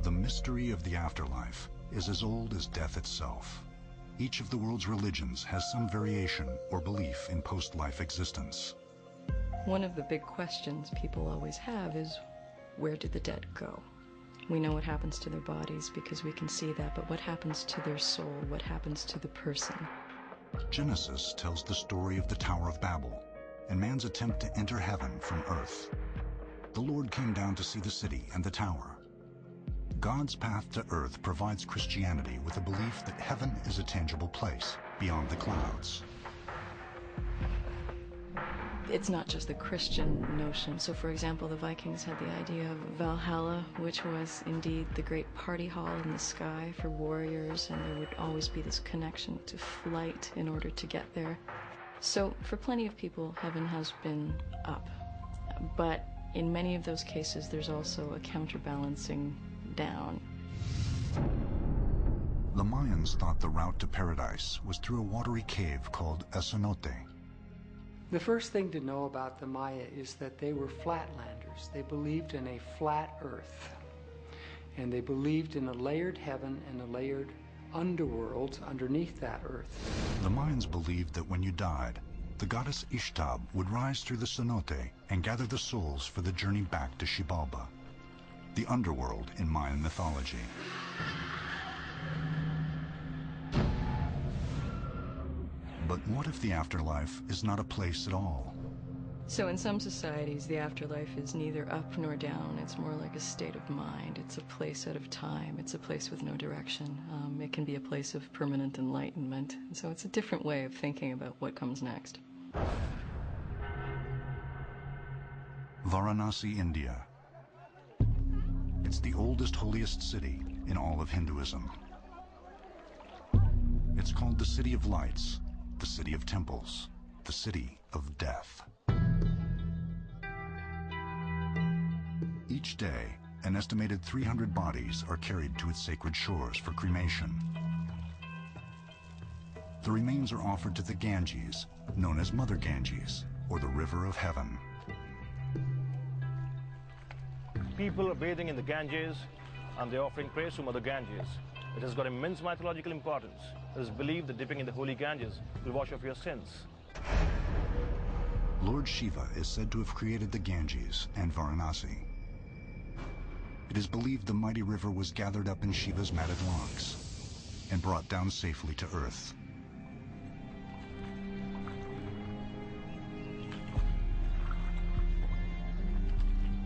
The mystery of the afterlife is as old as death itself. Each of the world's religions has some variation or belief in post-life existence. One of the big questions people always have is, where do the dead go? We know what happens to their bodies because we can see that, but what happens to their soul? What happens to the person? Genesis tells the story of the Tower of Babel and man's attempt to enter heaven from earth. The Lord came down to see the city and the tower. God's path to earth provides Christianity with a belief that heaven is a tangible place beyond the clouds. It's not just the Christian notion. So, for example, the Vikings had the idea of Valhalla, which was indeed the great party hall in the sky for warriors, and there would always be this connection to flight in order to get there. So, for plenty of people, heaven has been up. But in many of those cases, there's also a counterbalancing down. The Mayans thought the route to paradise was through a watery cave called a cenote. The first thing to know about the Maya is that they were flatlanders. They believed in a flat earth. And they believed in a layered heaven and a layered underworld underneath that earth. The Mayans believed that when you died, the goddess Ishtar would rise through the cenote and gather the souls for the journey back to Xibalba, the underworld in Mayan mythology. But what if the afterlife is not a place at all? So in some societies, the afterlife is neither up nor down. It's more like a state of mind. It's a place out of time. It's a place with no direction. It can be a place of permanent enlightenment. So it's a different way of thinking about what comes next. Varanasi, India. It's the oldest, holiest city in all of Hinduism. It's called the City of Lights, the City of Temples, the City of Death. Each day, an estimated 300 bodies are carried to its sacred shores for cremation. The remains are offered to the Ganges, known as Mother Ganges, or the River of Heaven. People are bathing in the Ganges, and they're offering praise to Mother Ganges. It has got immense mythological importance. It is believed that dipping in the holy Ganges will wash off your sins. Lord Shiva is said to have created the Ganges and Varanasi. It is believed the mighty river was gathered up in Shiva's matted locks and brought down safely to earth.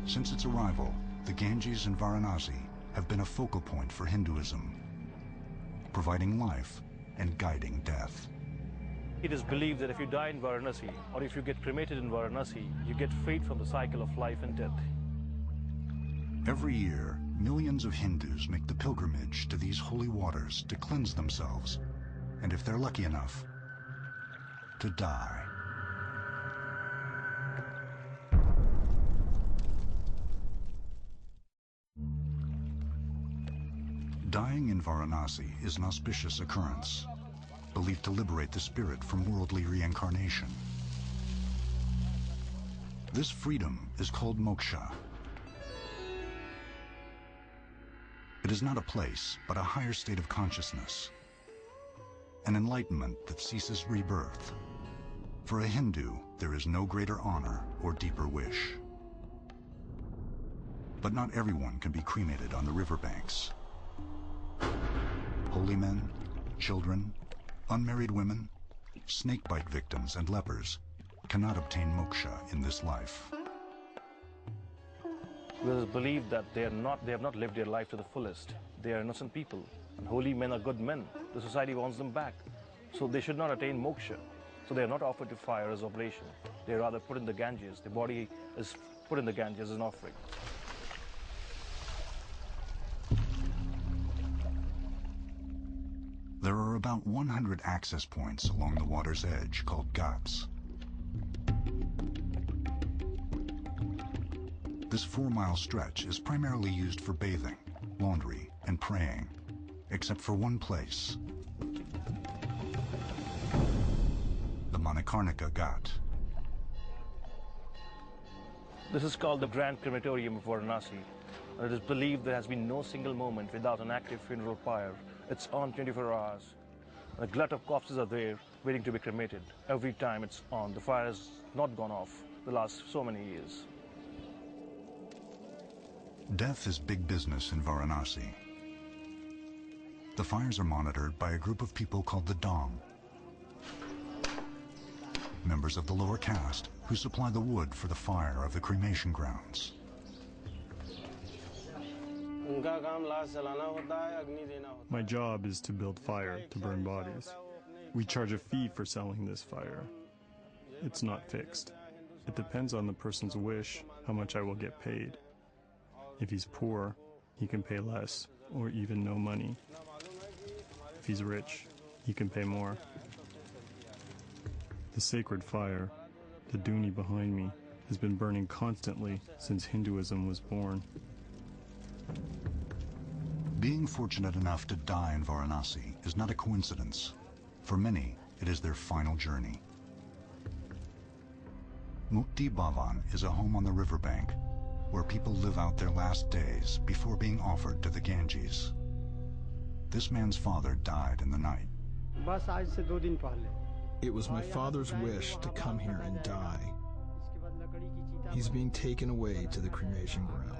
Since its arrival, the Ganges and Varanasi have been a focal point for Hinduism, providing life and guiding death. It is believed that if you die in Varanasi, or if you get cremated in Varanasi, you get freed from the cycle of life and death. Every year, millions of Hindus make the pilgrimage to these holy waters to cleanse themselves, and if they're lucky enough, to die. Dying in Varanasi is an auspicious occurrence, believed to liberate the spirit from worldly reincarnation. This freedom is called moksha. It is not a place, but a higher state of consciousness, an enlightenment that ceases rebirth. For a Hindu, there is no greater honor or deeper wish. But not everyone can be cremated on the riverbanks. Holy men, children, unmarried women, snakebite victims, and lepers cannot obtain moksha in this life. It is believed that they have not lived their life to the fullest. They are innocent people, and holy men are good men. The society wants them back, so they should not attain moksha. So they are not offered to fire as oblation. They are rather put in the Ganges. The body is put in the Ganges as an offering. There are about 100 access points along the water's edge called ghats. This 4-mile stretch is primarily used for bathing, laundry, and praying, except for one place, the Manikarnika Ghat. This is called the Grand Crematorium of Varanasi. It is believed there has been no single moment without an active funeral pyre. It's on 24 hours. A glut of corpses are there waiting to be cremated. Every time it's on, the fire has not gone off the last so many years. Death is big business in Varanasi. The fires are monitored by a group of people called the Dom, members of the lower caste who supply the wood for the fire of the cremation grounds. My job is to build fire to burn bodies. We charge a fee for selling this fire. It's not fixed. It depends on the person's wish how much I will get paid. If he's poor, he can pay less or even no money. If he's rich, he can pay more. The sacred fire, the Dhuni behind me, has been burning constantly since Hinduism was born. Being fortunate enough to die in Varanasi is not a coincidence. For many, it is their final journey. Mukti Bhavan is a home on the riverbank where people live out their last days before being offered to the Ganges. This man's father died in the night. It was my father's wish to come here and die. He's being taken away to the cremation ground.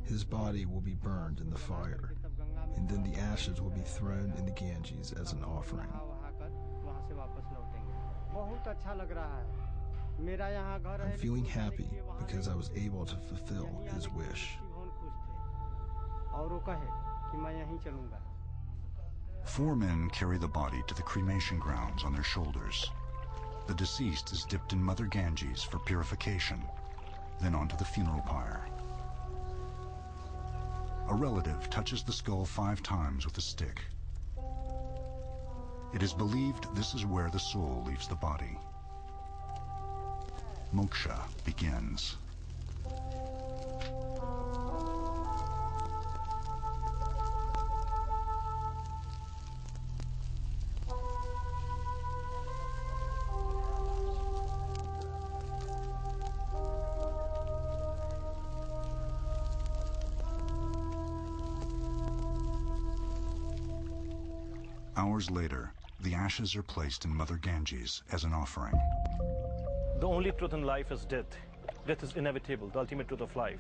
His body will be burned in the fire, and then the ashes will be thrown in the Ganges as an offering. I'm feeling happy because I was able to fulfill his wish. 4 men carry the body to the cremation grounds on their shoulders. The deceased is dipped in Mother Ganges for purification, then onto the funeral pyre. A relative touches the skull 5 times with a stick. It is believed this is where the soul leaves the body. Moksha begins. Hours later, the ashes are placed in Mother Ganges as an offering. The only truth in life is death. Death is inevitable, the ultimate truth of life.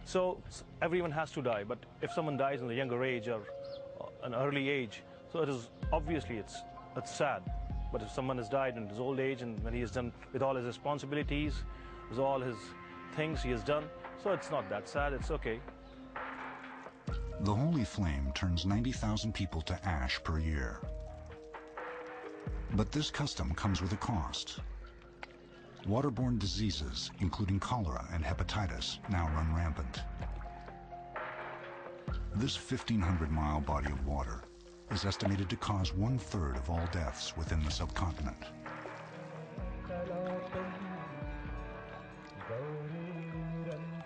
So everyone has to die, but if someone dies in a younger age or an early age, so it is obviously it's sad. But if someone has died in his old age and when he is done with all his responsibilities, with all his things he has done, so it's not that sad, it's okay. The holy flame turns 90,000 people to ash per year. But this custom comes with a cost. Waterborne diseases, including cholera and hepatitis, now run rampant. This 1,500-mile body of water is estimated to cause 1/3 of all deaths within the subcontinent.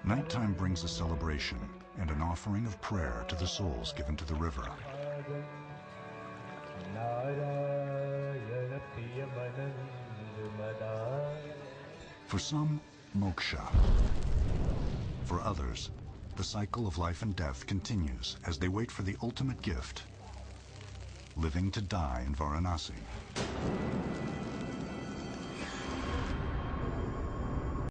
Nighttime brings a celebration and an offering of prayer to the souls given to the river. For some, moksha. For others, the cycle of life and death continues as they wait for the ultimate gift, living to die in Varanasi.